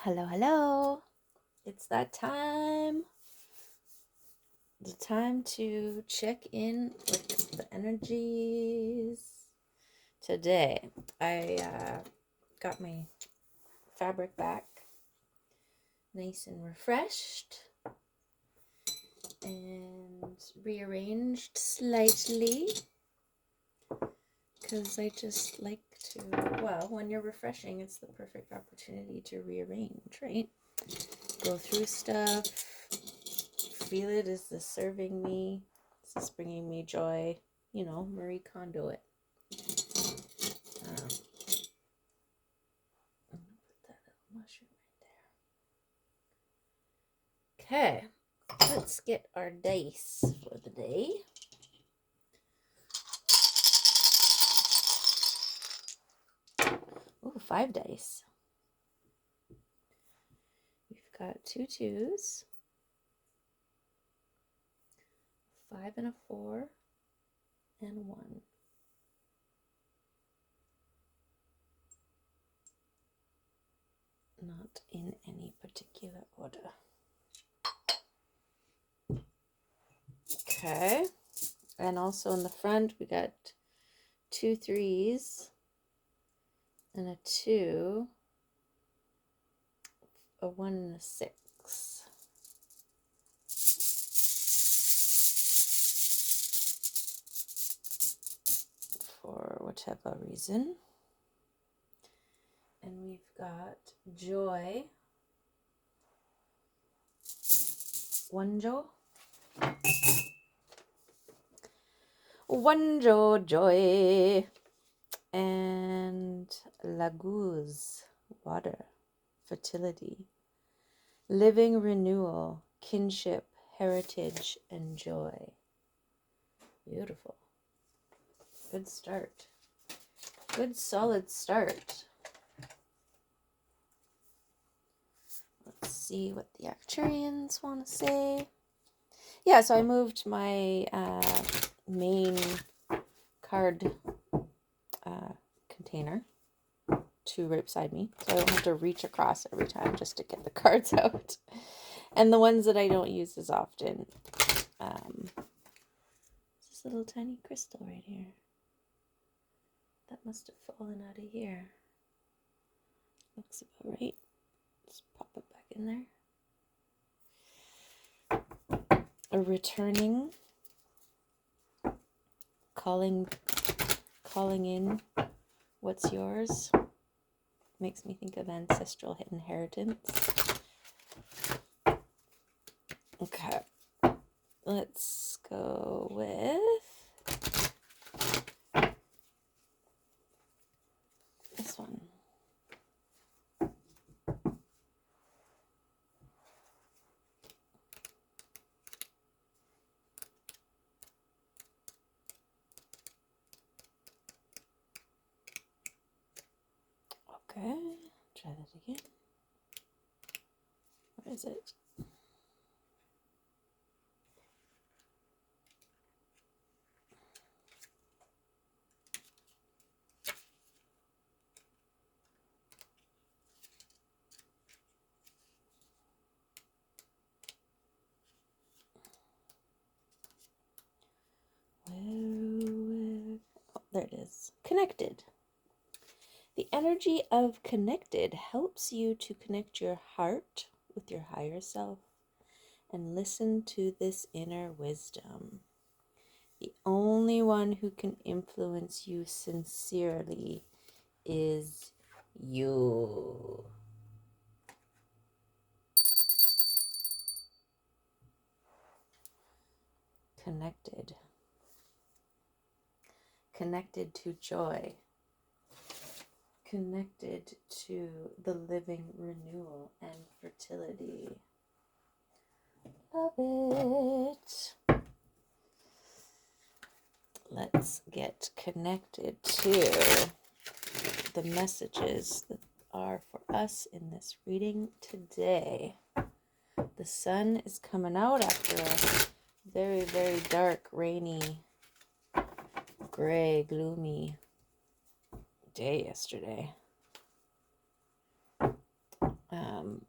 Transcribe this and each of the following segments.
Hello, hello. It's that time. The time to check in with the energies. Today, I got my fabric back nice and refreshed and rearranged slightly because I just like to, well, when you're refreshing, it's the perfect opportunity to rearrange, right? Go through stuff, feel it. Is this serving me? Is this bringing me joy? You know, Marie Kondo it. I'm gonna put that little mushroom right there. Okay, let's get our dice for the day. Ooh, 5 dice. We've got 2 2s, 5 and a 4, and 1. Not in any particular order. Okay, and also in the front we got 2 3s and a 2, a 1 and a 6. For whatever reason. And we've got joy. 1 joy. 1 joy. And laguz, water, fertility, living renewal, kinship, heritage, and joy. Beautiful. Good start. Good solid start. Let's see what the Acturians want to say. Yeah, so I moved my main card container to right beside me, so I don't have to reach across every time just to get the cards out. And the ones that I don't use as often, this little tiny crystal right here. That must have fallen out of here. Looks about right. Let's pop it back in there. A returning, calling in what's yours. Makes me think of ancestral inheritance. Okay, let's go with this one. Okay, try that again. Where is it? Where? Oh, there it is. Connected. The energy of connected helps you to connect your heart with your higher self and listen to this inner wisdom. The only one who can influence you sincerely is you. Connected. Connected to joy. Connected to the living renewal and fertility. Love it. Let's get connected to the messages that are for us in this reading today. The sun is coming out after a very, very dark, rainy, gray, gloomy day yesterday.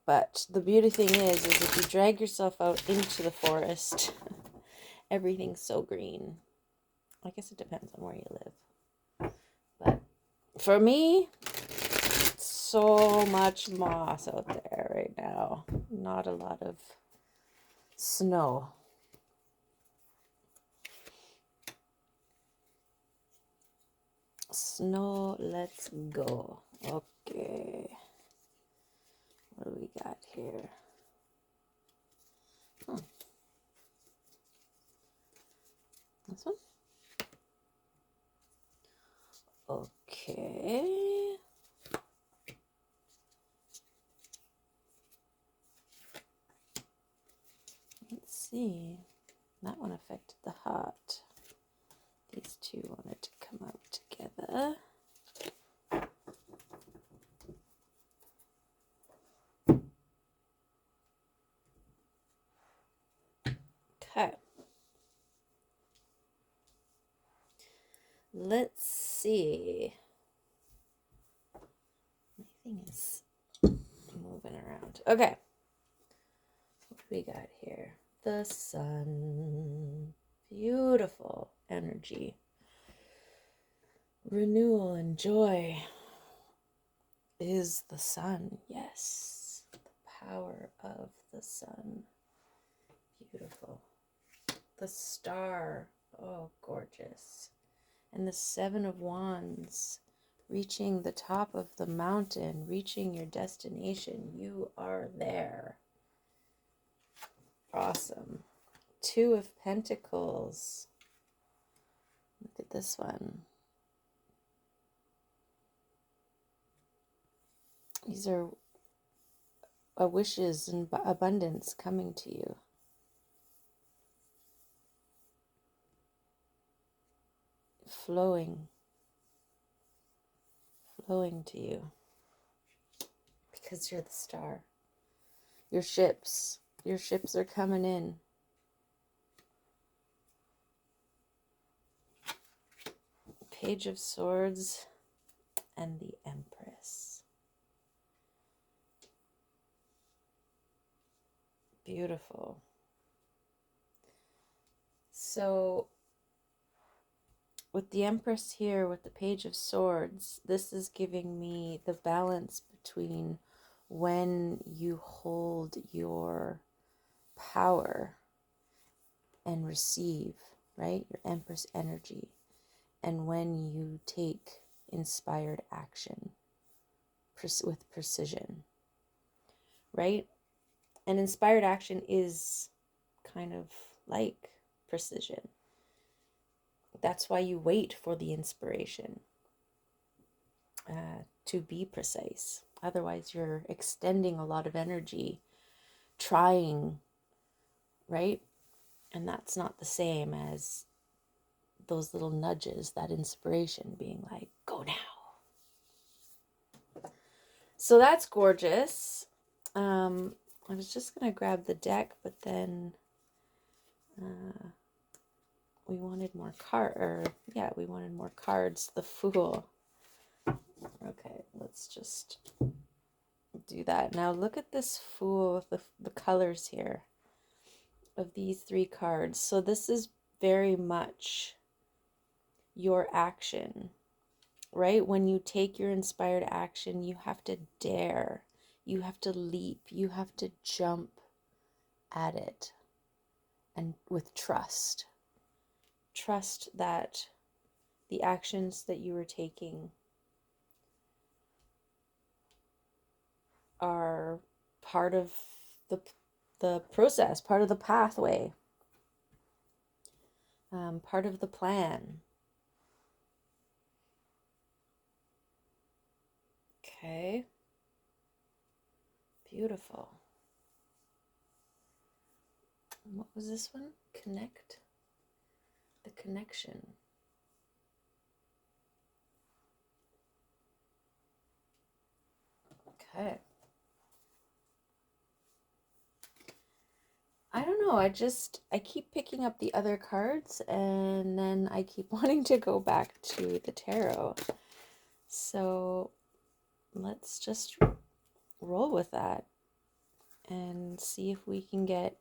But the beauty thing is if you drag yourself out into the forest, everything's so green. I guess it depends on where you live. But for me, so much moss out there right now. Not a lot of snow. Snow, let's go. Okay. What do we got here? This one? Okay. Let's see. That one affected the heart. These two wanted to come out together. Okay. Let's see. My thing is moving around. Okay. What do we got here? The sun. Beautiful energy. Renewal and joy is the sun. Yes. The power of the sun. Beautiful. The star. Oh, gorgeous. And the Seven of Wands. Reaching the top of the mountain. Reaching your destination. You are there. Awesome. Two of Pentacles. Look at this one. These are wishes and abundance coming to you. Flowing to you. Because you're the star. Your ships are coming in. Page of Swords and the Empress. Beautiful. So with the Empress here, with the Page of Swords, this is giving me the balance between when you hold your power and receive, right? Your Empress energy. And when you take inspired action with precision, right? And inspired action is kind of like precision. That's why you wait for the inspiration to be precise. Otherwise, you're extending a lot of energy, trying, right? And that's not the same as those little nudges, that inspiration being like, go now. So that's gorgeous. I was just going to grab the deck, but then we wanted more we wanted more cards. The Fool. Okay, let's just do that. Now look at this Fool, the colors here of these three cards. So this is very much your action, right? When you take your inspired action, you have to dare, you have to leap, you have to jump at it, and with trust that the actions that you are taking are part of the process, part of the pathway, part of the plan. Okay. Beautiful. What was this one? Connect. The connection. Okay. I don't know. I keep picking up the other cards and then I keep wanting to go back to the tarot. So let's just roll with that. and see if we can get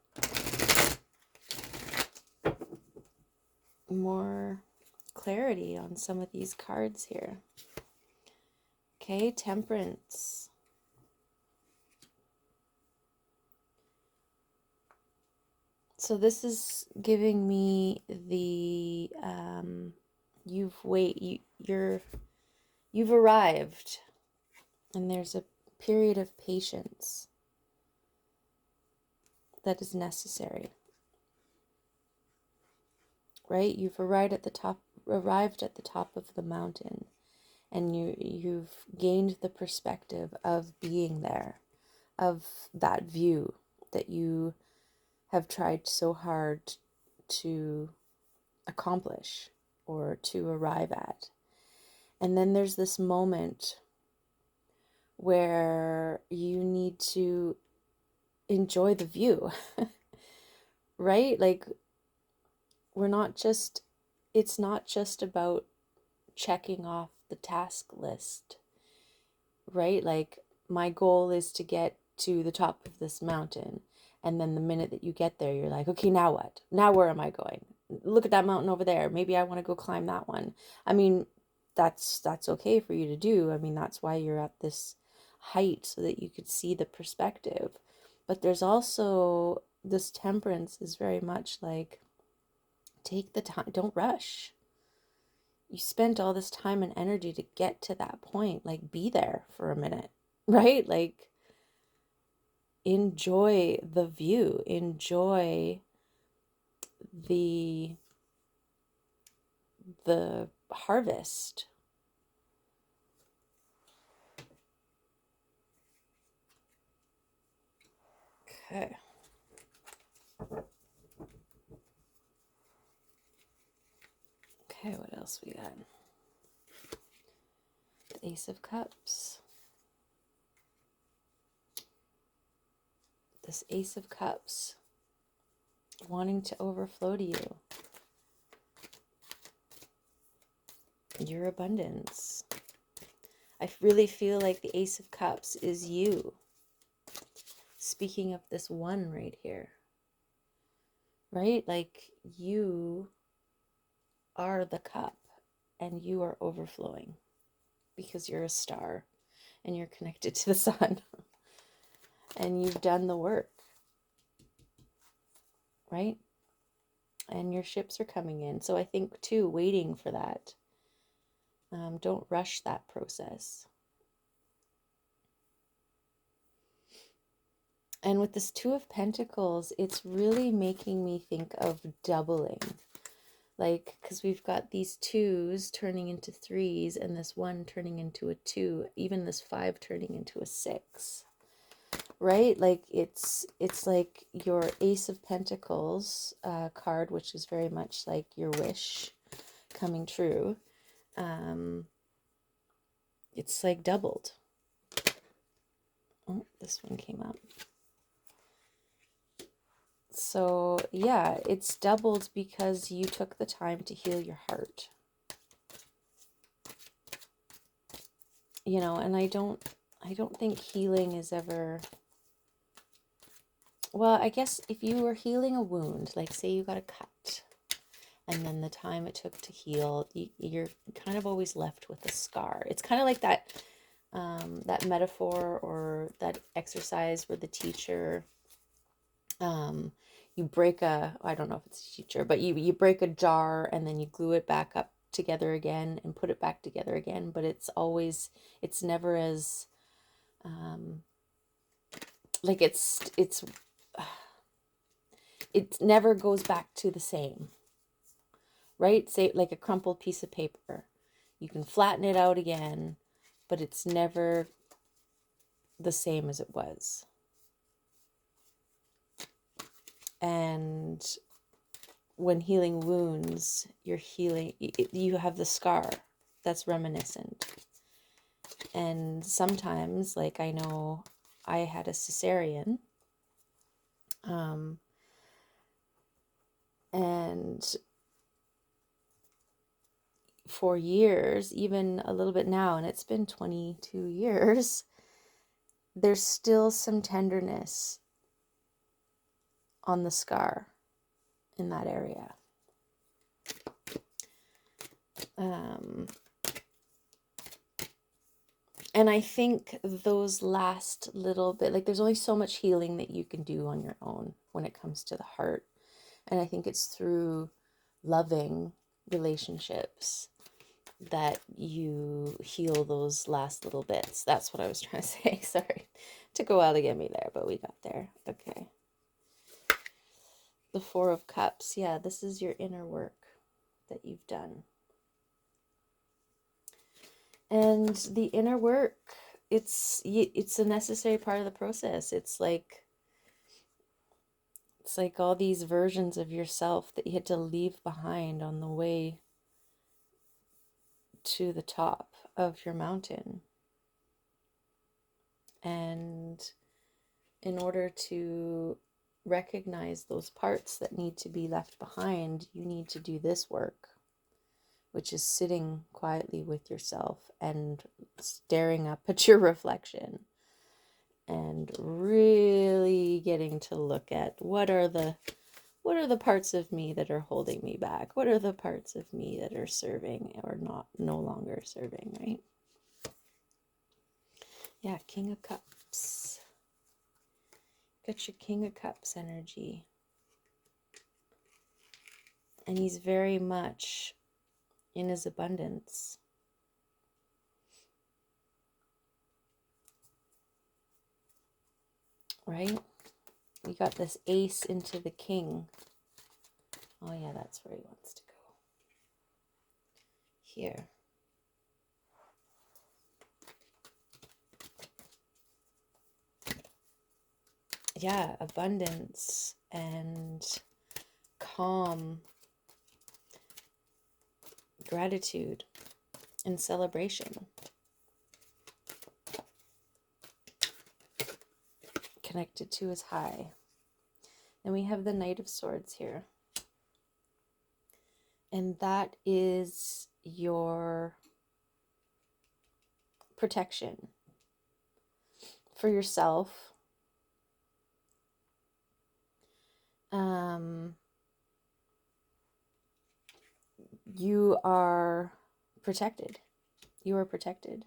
more clarity on some of these cards here. Okay, Temperance. So this is giving me the you've arrived, and there's a period of patience that is necessary. Right? You've arrived at the top of the mountain, and you've gained the perspective of being there, of that view that you have tried so hard to accomplish or to arrive at. And then there's this moment where you need to enjoy the view, right? Like, it's not just about checking off the task list, right? Like, my goal is to get to the top of this mountain. And then the minute that you get there, you're like, okay, now what? Now where am I going? Look at that mountain over there. Maybe I want to go climb that one. I mean, that's okay for you to do. I mean, that's why you're at this height, so that you could see the perspective. But there's also this temperance is very much like, take the time, don't rush. You spent all this time and energy to get to that point. Like, be there for a minute, right? Like, enjoy the view, enjoy the harvest. Okay. Okay, what else we got? The Ace of Cups. This Ace of Cups wanting to overflow to you. Your abundance. I really feel like the Ace of Cups is you. Speaking of this one right here. Right? Like, you are the cup and you are overflowing because you're a star and you're connected to the sun and you've done the work, right? And your ships are coming in. So I think too, waiting for that. Don't rush that process. And with this Two of Pentacles, it's really making me think of doubling. Like, because we've got these twos turning into threes, and this one turning into a two, even this 5 turning into a 6. Right? Like, it's like your Ace of Pentacles card, which is very much like your wish coming true. It's like doubled. Oh, this one came up. So yeah, it's doubled because you took the time to heal your heart. You know, and I don't think healing is ever, well, I guess if you were healing a wound, like say you got a cut, and then the time it took to heal, you're kind of always left with a scar. It's kind of like that that metaphor or that exercise where the teacher, you break I don't know if it's a teacher, but you break a jar and then you glue it back up together again and put it back together again, but it's never as, like it never goes back to the same, right? Say like a crumpled piece of paper. You can flatten it out again, but it's never the same as it was. And when healing wounds, you have the scar that's reminiscent. And sometimes, like I know I had a cesarean, and for years, even a little bit now, and it's been 22 years, there's still some tenderness on the scar in that area. And I think those last little bit, like there's only so much healing that you can do on your own when it comes to the heart. And I think it's through loving relationships that you heal those last little bits. That's what I was trying to say. Sorry. It took a while to get me there, but we got there. Okay. The Four of Cups. Yeah, this is your inner work that you've done. And the inner work, it's a necessary part of the process. It's like all these versions of yourself that you had to leave behind on the way to the top of your mountain. And in order to recognize those parts that need to be left behind, you need to do this work, which is sitting quietly with yourself and staring up at your reflection and really getting to look at what are the parts of me that are holding me back? What are the parts of me that are serving or no longer serving, right? Yeah, King of Cups. Got your King of Cups energy. And he's very much in his abundance. Right? We got this ace into the king. Oh yeah, that's where he wants to go. Here. Yeah, abundance and calm, gratitude and celebration. Connected to his high. Then we have the Knight of Swords here. And that is your protection for yourself. You are protected. You are protected.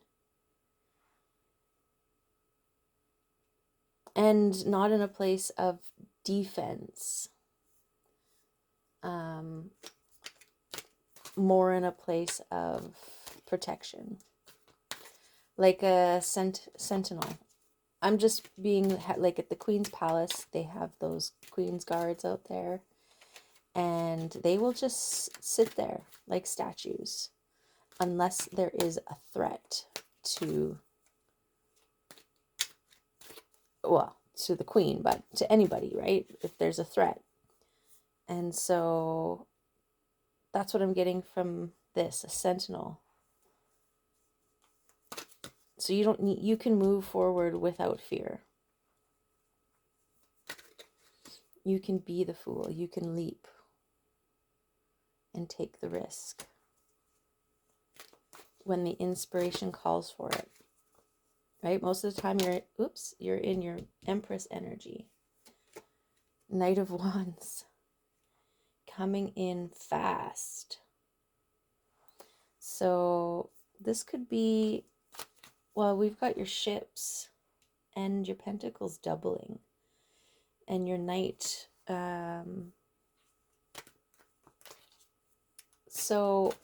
And not in a place of defense. More in a place of protection. Like a sentinel. I'm just being like at the Queen's Palace, they have those Queen's Guards out there. And they will just sit there like statues. Unless there is a threat to, well, to the Queen, but to anybody, right? If there's a threat. And so that's what I'm getting from this, a sentinel. So you can move forward without fear. You can be the fool. You can leap and take the risk when the inspiration calls for it. Right? Most of the time you're in your Empress energy. Knight of Wands. Coming in fast. So this could be, well, we've got your ships and your pentacles doubling. And your knight. So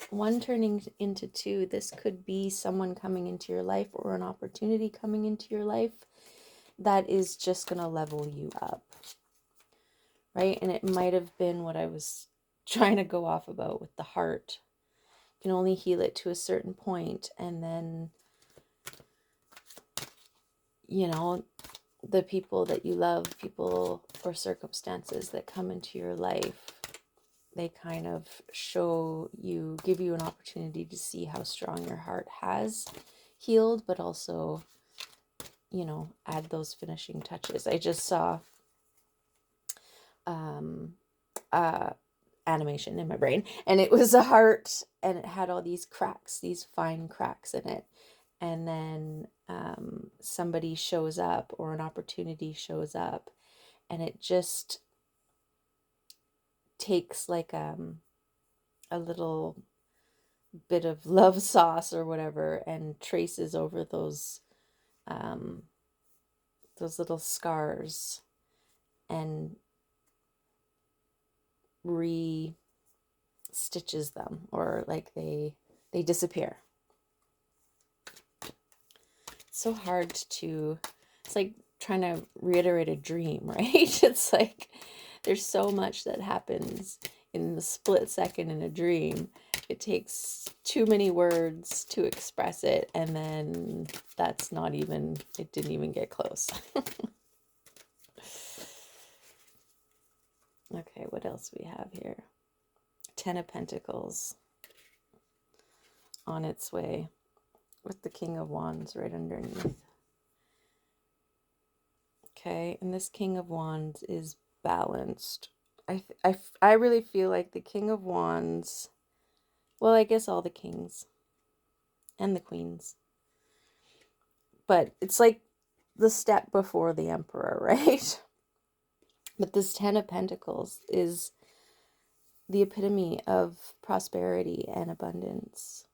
one turning into two, this could be someone coming into your life or an opportunity coming into your life that is just going to level you up. Right? And it might have been what I was trying to go off about with the heart. You can only heal it to a certain point, and then, you know, the people that you love, people or circumstances that come into your life, they kind of give you an opportunity to see how strong your heart has healed, but also, you know, add those finishing touches. I just saw animation in my brain, and it was a heart, and it had all these cracks, these fine cracks in it. And then somebody shows up or an opportunity shows up, and it just takes like a little bit of love sauce or whatever and traces over those little scars and re-stitches them, or like they disappear. It's so hard to, it's like trying to reiterate a dream, right? It's like there's so much that happens in the split second in a dream. It takes too many words to express it, and then that's not even, it didn't even get close. Okay, what else we have here? 10 of Pentacles on its way with the King of Wands right underneath. Okay, and this King of Wands is balanced. I really feel like the King of Wands, well, I guess all the kings and the queens, but it's like the step before the Emperor, right? But this 10 of Pentacles is the epitome of prosperity and abundance,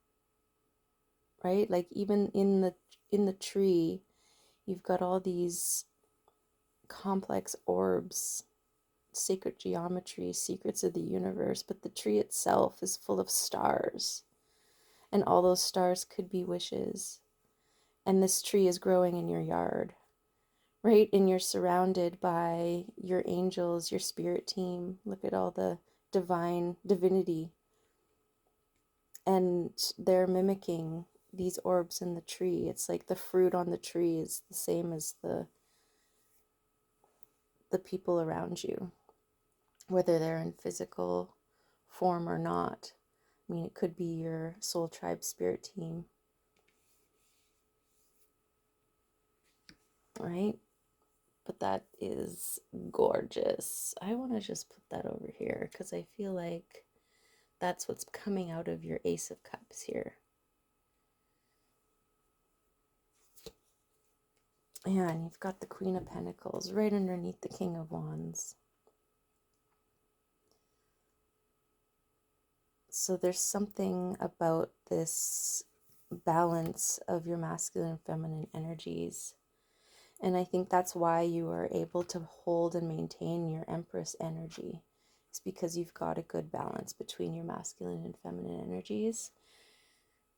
right? Like even in the tree, you've got all these complex orbs, sacred geometry, secrets of the universe, but the tree itself is full of stars, and all those stars could be wishes. And this tree is growing in your yard, right? And you're surrounded by your angels, your spirit team. Look at all the divinity, and they're mimicking these orbs in the tree. It's like the fruit on the tree is the same as the people around you, whether they're in physical form or not. I mean, it could be your soul tribe spirit team, right? But that is gorgeous. I want to just put that over here because I feel like that's what's coming out of your Ace of Cups here. Yeah, and you've got the Queen of Pentacles right underneath the King of Wands. So there's something about this balance of your masculine and feminine energies. And I think that's why you are able to hold and maintain your Empress energy. It's because you've got a good balance between your masculine and feminine energies.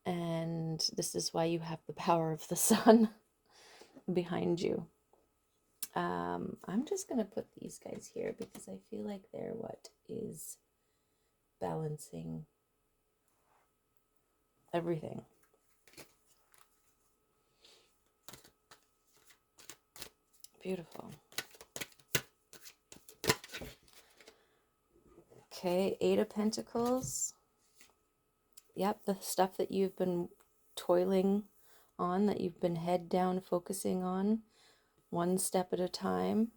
And this is why you have the power of the sun behind you. I'm just going to put these guys here because I feel like they're what is balancing everything. Beautiful. Okay, 8 of Pentacles. Yep, the stuff that you've been toiling on, that you've been head down focusing on, one step at a time.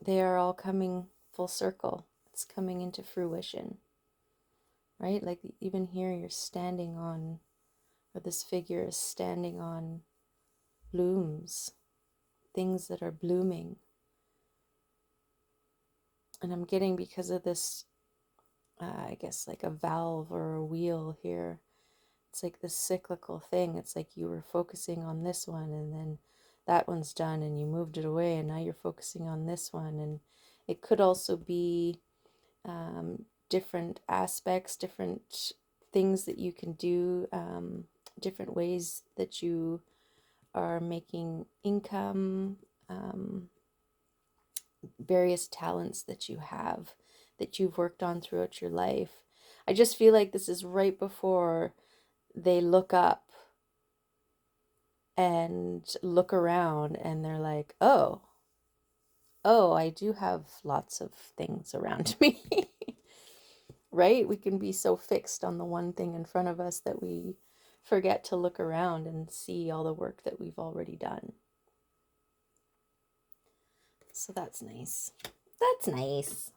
They are all coming full circle. It's coming into fruition, right? Like even here you're standing on, or this figure is standing on blooms, things that are blooming. And I'm getting, because of this, I guess like a valve or a wheel here, it's like this cyclical thing. It's like you were focusing on this one and then that one's done and you moved it away and now you're focusing on this one. And it could also be different aspects, different things that you can do, different ways that you are making income, various talents that you have, that you've worked on throughout your life. I just feel like this is right before they look up and look around and they're like, oh, I do have lots of things around me. Right? We can be so fixed on the one thing in front of us that we forget to look around and see all the work that we've already done. So that's nice. That's nice.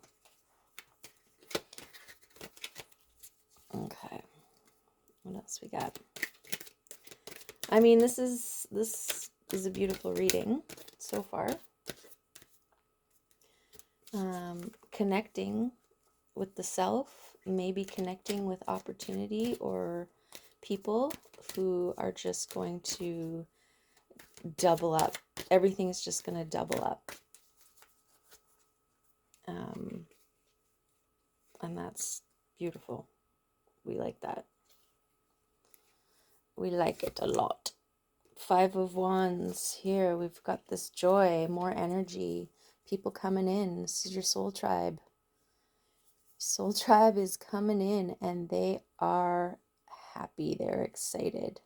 Okay. What else we got? I mean, this is a beautiful reading so far. connecting with the self, maybe connecting with opportunity or people who are just going to double up. Everything's just going to double up. And that's beautiful. We like that. We like it a lot. 5 of Wands here. We've got this joy, more energy, people coming in. This is your soul tribe. Soul tribe is coming in and they are happy. They're excited.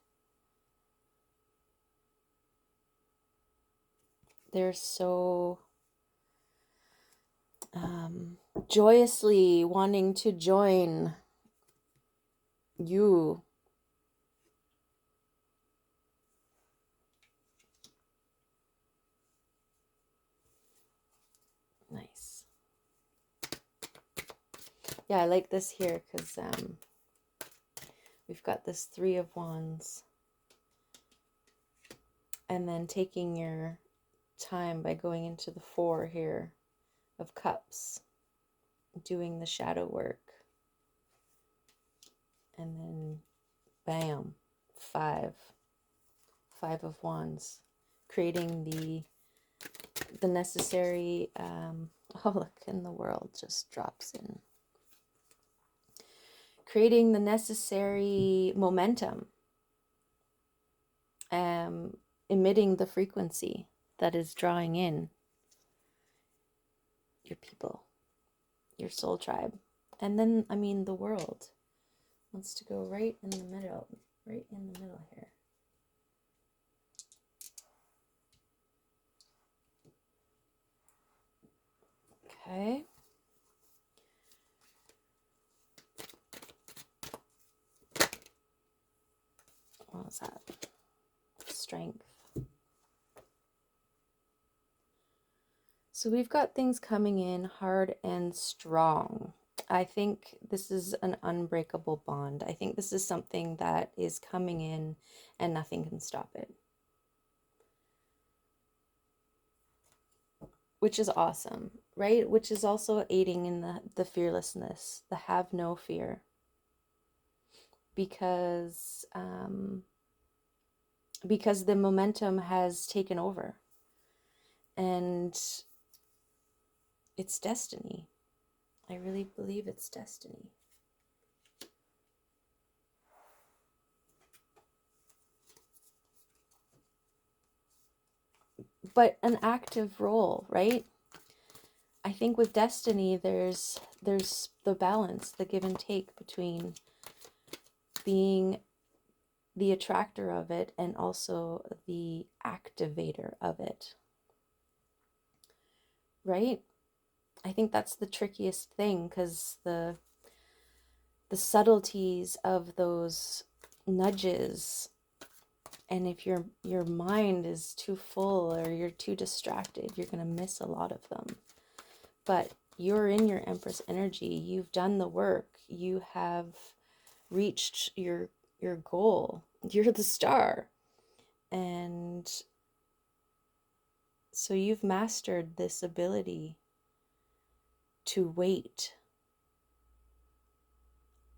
They're so joyously wanting to join you. Nice. Yeah, I like this here because we've got this 3 of Wands. And then taking your time by going into the 4 here of Cups. Doing the shadow work. And then, bam, 5 of Wands. Creating the necessary, oh look, and the world just drops in. Creating the necessary momentum. Emitting the frequency that is drawing in your people, your soul tribe. And then, I mean, the world wants to go right in the middle here. Okay. What was that? Strength. So we've got things coming in hard and strong. I think this is an unbreakable bond. I think this is something that is coming in and nothing can stop it. Which is awesome, right? Which is also aiding in the fearlessness, the have no fear. Because the momentum has taken over. And it's destiny. I really believe it's destiny. But an active role, right? I think with destiny, there's the balance, the give and take between being the attractor of it and also the activator of it. Right? I think that's the trickiest thing, because the subtleties of those nudges, and if your mind is too full or you're too distracted, you're going to miss a lot of them. But you're in your Empress energy. You've done the work. You have reached your goal. You're the star. And so you've mastered this ability to wait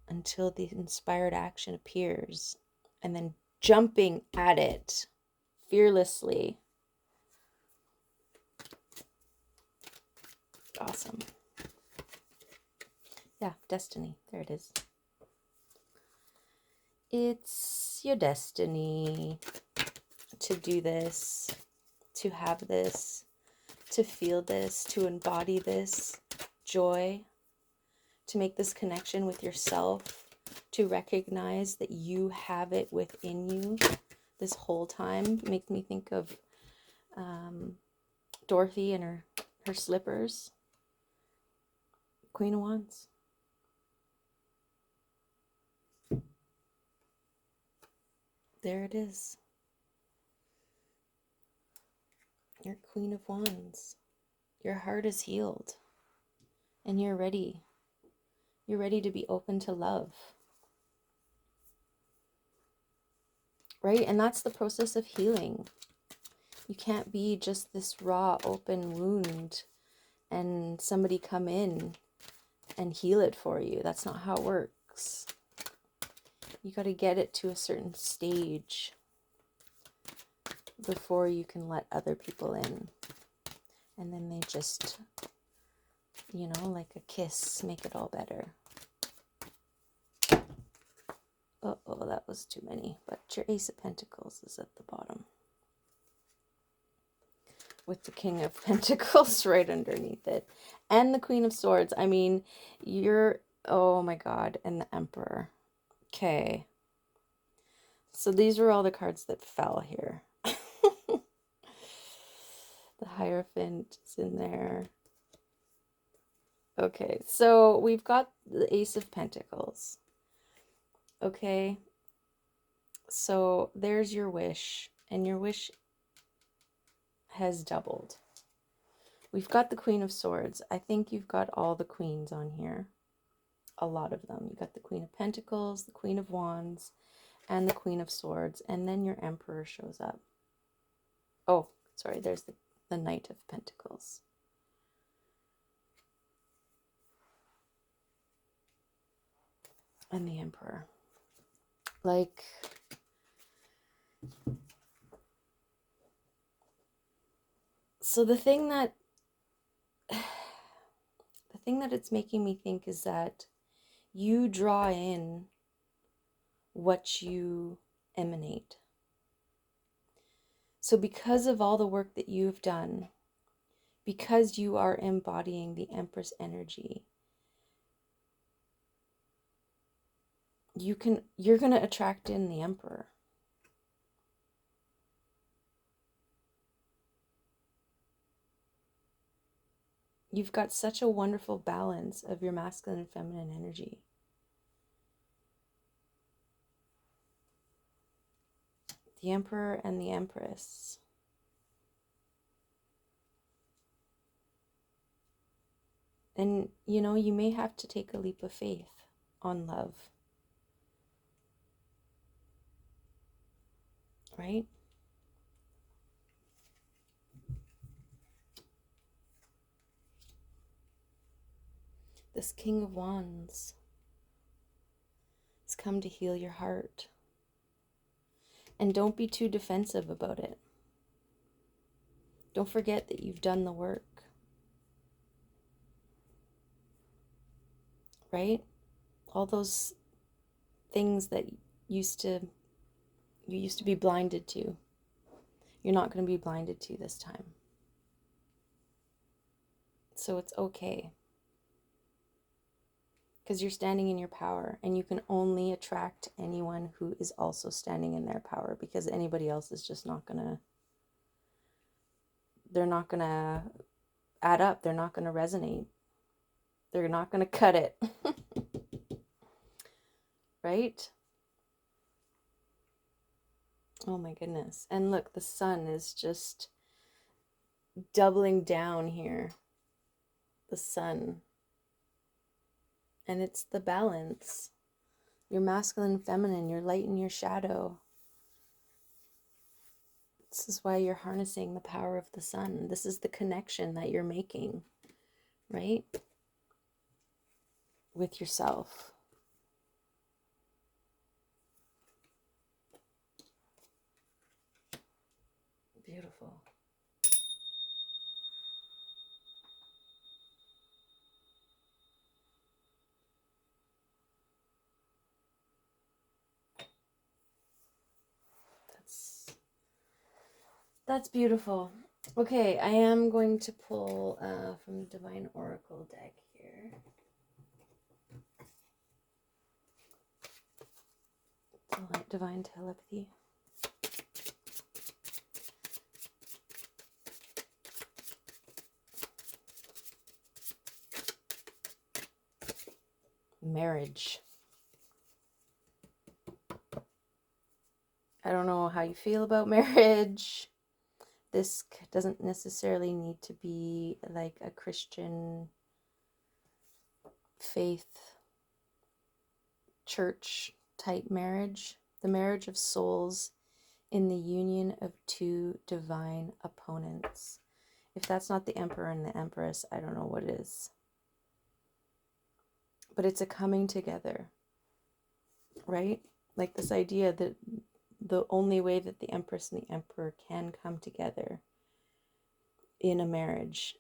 until the inspired action appears and then jumping at it fearlessly. Awesome. Yeah, destiny. There it is. It's your destiny to do this, to have this, to feel this, to embody this joy, to make this connection with yourself, to recognize that you have it within you this whole time. Make me think of Dorothy and her slippers. Queen of Wands. There it is. You're Queen of Wands. Your heart is healed. And you're ready. You're ready to be open to love. Right? And that's the process of healing. You can't be just this raw, open wound and somebody come in and heal it for you. That's not how it works. You got to get it to a certain stage before you can let other people in. And then they just, you know, like a kiss, make it all better. Uh-oh, that was too many. But your Ace of Pentacles is at the bottom, with the King of Pentacles right underneath it. And the Queen of Swords. I mean, you're, oh my God, and the Emperor. Okay. So these were all the cards that fell here. The Hierophant is in there. Okay, so we've got the Ace of Pentacles. Okay. So there's your wish, and your wish has doubled. We've got the Queen of Swords. I think you've got all the queens on here. A lot of them. You got the Queen of Pentacles, the Queen of Wands, and the Queen of Swords. And then your Emperor shows up. Oh, sorry, there's the Knight of Pentacles. And the Emperor. Like, so the thing that it's making me think is that you draw in what you emanate. So because of all the work that you've done, because you are embodying the Empress energy, you're going to attract in the Emperor. You've got such a wonderful balance of your masculine and feminine energy. The Emperor and the Empress. And, you know, you may have to take a leap of faith on love. Right? This King of Wands has come to heal your heart. And don't be too defensive about it. Don't forget that you've done the work. Right? All those things that you used to be blinded to. You're not going to be blinded to this time. So it's okay. Because you're standing in your power, and you can only attract anyone who is also standing in their power, because anybody else is just not gonna, they're not gonna add up. They're not gonna resonate. They're not gonna cut it. Right? Oh my goodness. And look, the sun is just doubling down here. The sun. And it's the balance. Your masculine, feminine, your light and your shadow. This is why you're harnessing the power of the sun. This is the connection that you're making, right? With yourself. Beautiful. That's beautiful. Okay, I am going to pull from the Divine Oracle deck here. Divine Telepathy. Marriage. I don't know how you feel about marriage. This doesn't necessarily need to be like a Christian faith church type marriage. The marriage of souls in the union of two divine opponents. If that's not the Emperor and the Empress, I don't know what is. But it's a coming together, right? Like this idea that the only way that the Empress and the Emperor can come together in a marriage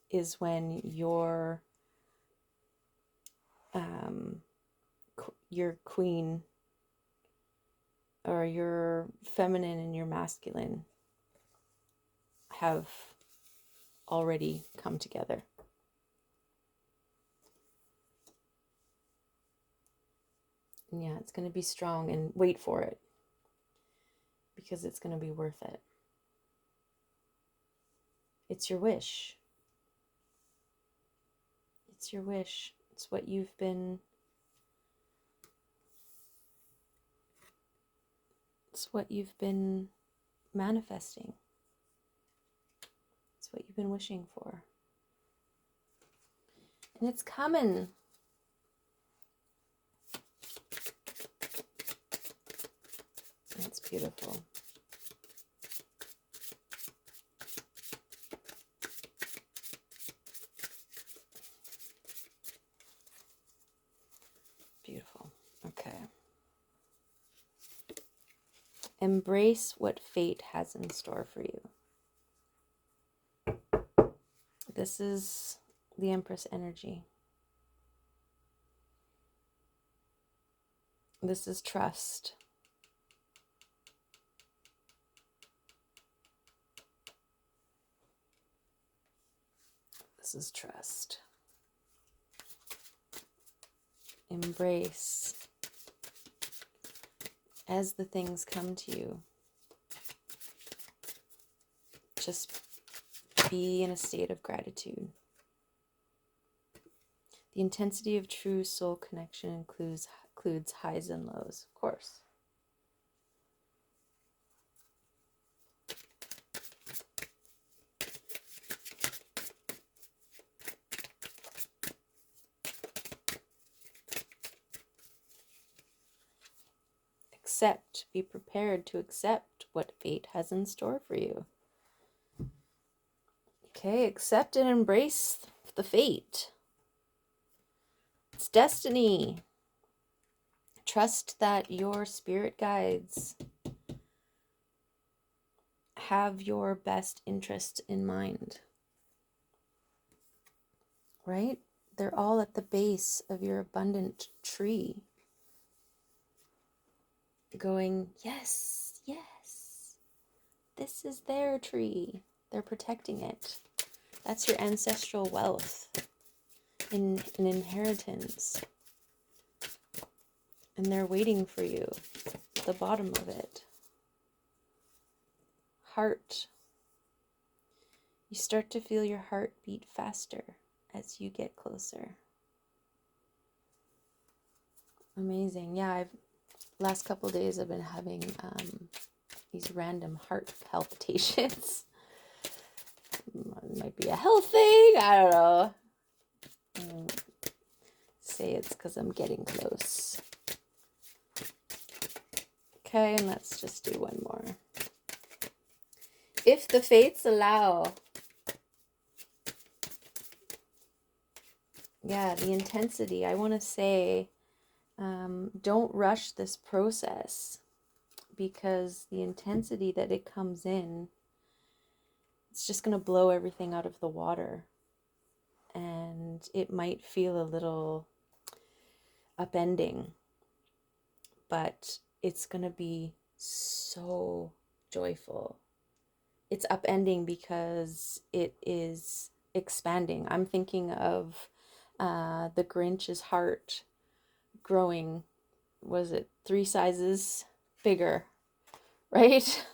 is when your queen, or your feminine and your masculine, have already come together. And yeah, it's going to be strong, and wait for it, because it's going to be worth it. It's your wish. It's your wish. It's what you've been manifesting. It's what you've been wishing for. And it's coming. It's beautiful. Beautiful. Okay. Embrace what fate has in store for you. This is the Empress energy. This is trust. This is trust. Embrace as the things come to you. Just be in a state of gratitude. The intensity of true soul connection includes highs and lows, of course. Accept, be prepared to accept what fate has in store for you. Okay, accept and embrace the fate. It's destiny. Trust that your spirit guides have your best interest in mind. Right? They're all at the base of your abundant tree. Going, yes, yes. This is their tree. They're protecting it. That's your ancestral wealth, an inheritance. And they're waiting for you at the bottom of it. Heart. You start to feel your heart beat faster as you get closer. Amazing. Yeah, last couple of days I've been having these random heart palpitations. It might be a health thing, I don't know. Say it's because I'm getting close. Okay, and let's just do one more. If the fates allow. Yeah, the intensity. I want to say, don't rush this process, because the intensity that it comes in, it's just going to blow everything out of the water. And it might feel a little upending, but it's going to be so joyful. It's upending because it is expanding. I'm thinking of the Grinch's heart growing, was it 3 sizes bigger, right?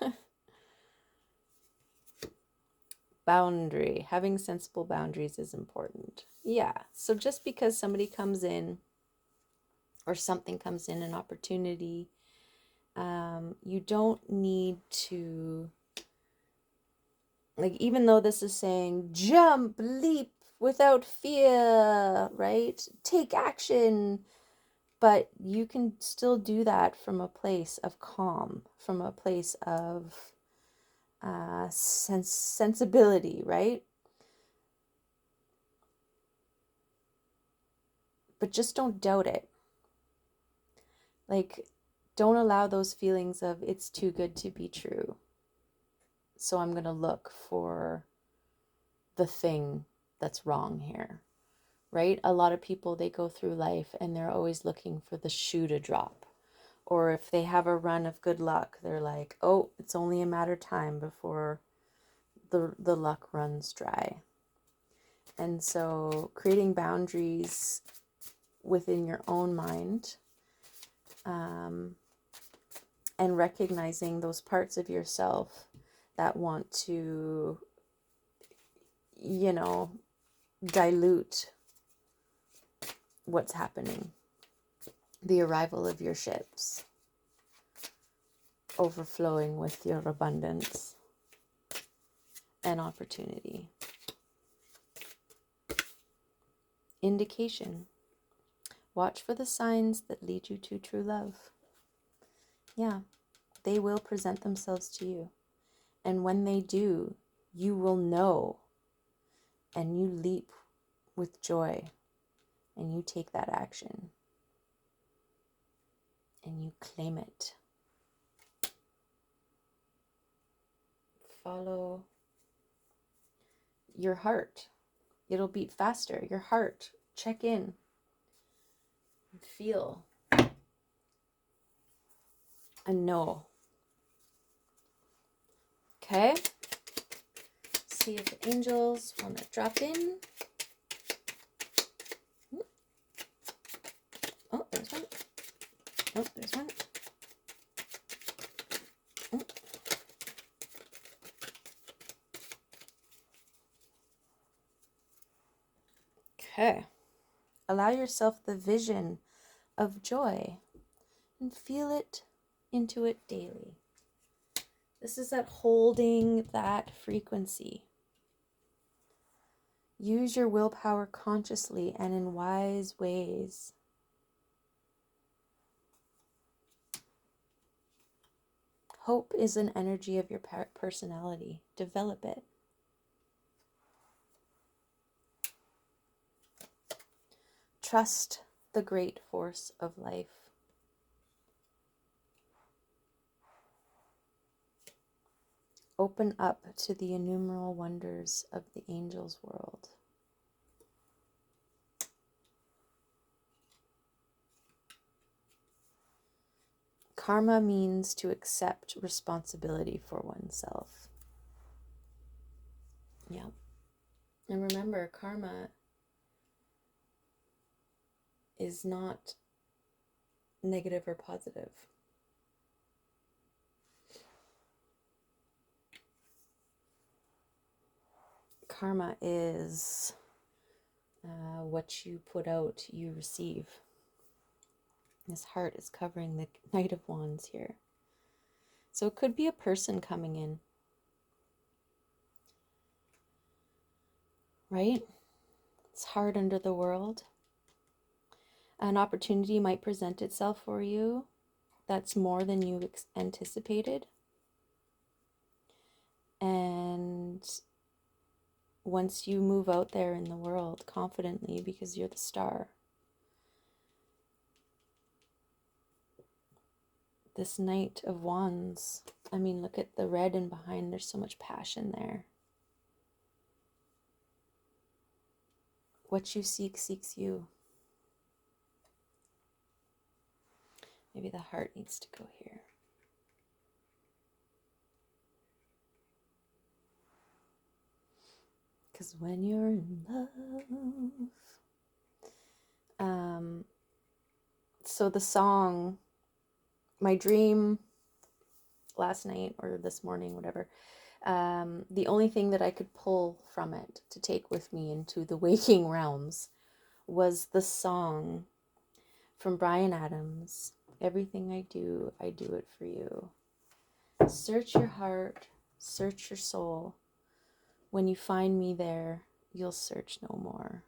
Boundary. Having sensible boundaries is important. Yeah. So just because somebody comes in, or something comes in, an opportunity, you don't need to, like, even though this is saying jump, leap without fear, right? Take action. But you can still do that from a place of calm, from a place of sensibility, right? But just don't doubt it. Like, don't allow those feelings of it's too good to be true, so I'm going to look for the thing that's wrong here, right? A lot of people, they go through life and they're always looking for the shoe to drop. Or if they have a run of good luck, they're like, oh, it's only a matter of time before the luck runs dry. And so creating boundaries within your own mind, and recognizing those parts of yourself that want to, dilute what's happening. The arrival of your ships, overflowing with your abundance and opportunity. Indication. Watch for the signs that lead you to true love. Yeah, they will present themselves to you. And when they do, you will know, and you leap with joy, and you take that action, and you claim it. Follow your heart. It'll beat faster. Your heart. Check in. Feel. And know. Okay? See if the angels want to drop in. Oh, there's one. Oh, there's one. Oh. Okay. Allow yourself the vision of joy and feel it into it daily. This is that holding that frequency. Use your willpower consciously and in wise ways. Hope is an energy of your personality. Develop it. Trust the great force of life. Open up to the innumerable wonders of the angels' world. Karma means to accept responsibility for oneself. Yeah. And remember, karma is not negative or positive. Karma is what you put out, you receive. This heart is covering the Knight of Wands here. So it could be a person coming in. Right? It's hard under the world. An opportunity might present itself for you that's more than you anticipated. And once you move out there in the world confidently, because you're the star, this Knight of Wands, I mean, look at the red and behind, there's so much passion there. What you seek seeks you. Maybe the heart needs to go here. Because when you're in love. So the song, my dream last night or this morning, whatever, the only thing that I could pull from it to take with me into the waking realms was the song from Bryan Adams, Everything I do it for you. Search your heart, search your soul. When you find me there, you'll search no more.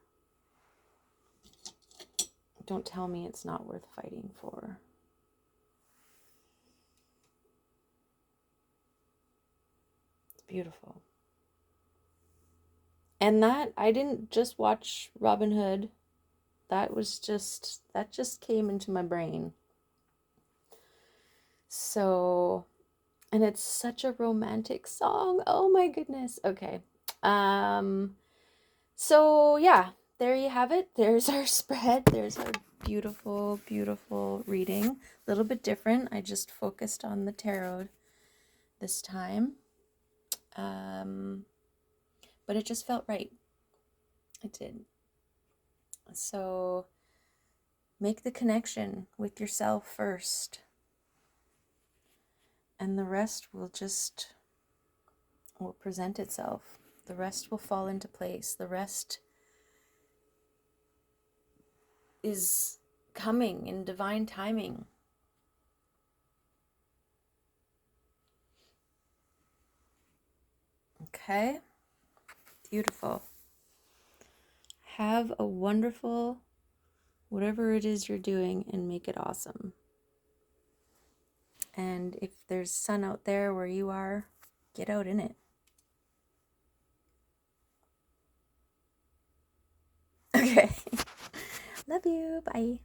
Don't tell me it's not worth fighting for. Beautiful. And that, I didn't just watch Robin Hood. That just came into my brain. So, and it's such a romantic song. Oh my goodness. Okay. So yeah, there you have it. There's our spread. There's our beautiful, beautiful reading. A little bit different. I just focused on the tarot this time. But it just felt right. It did. So make the connection with yourself first. And the rest will present itself. The rest will fall into place. The rest is coming in divine timing. Okay? Beautiful. Have a wonderful whatever it is you're doing and make it awesome. And if there's sun out there where you are, get out in it. Okay. Love you. Bye.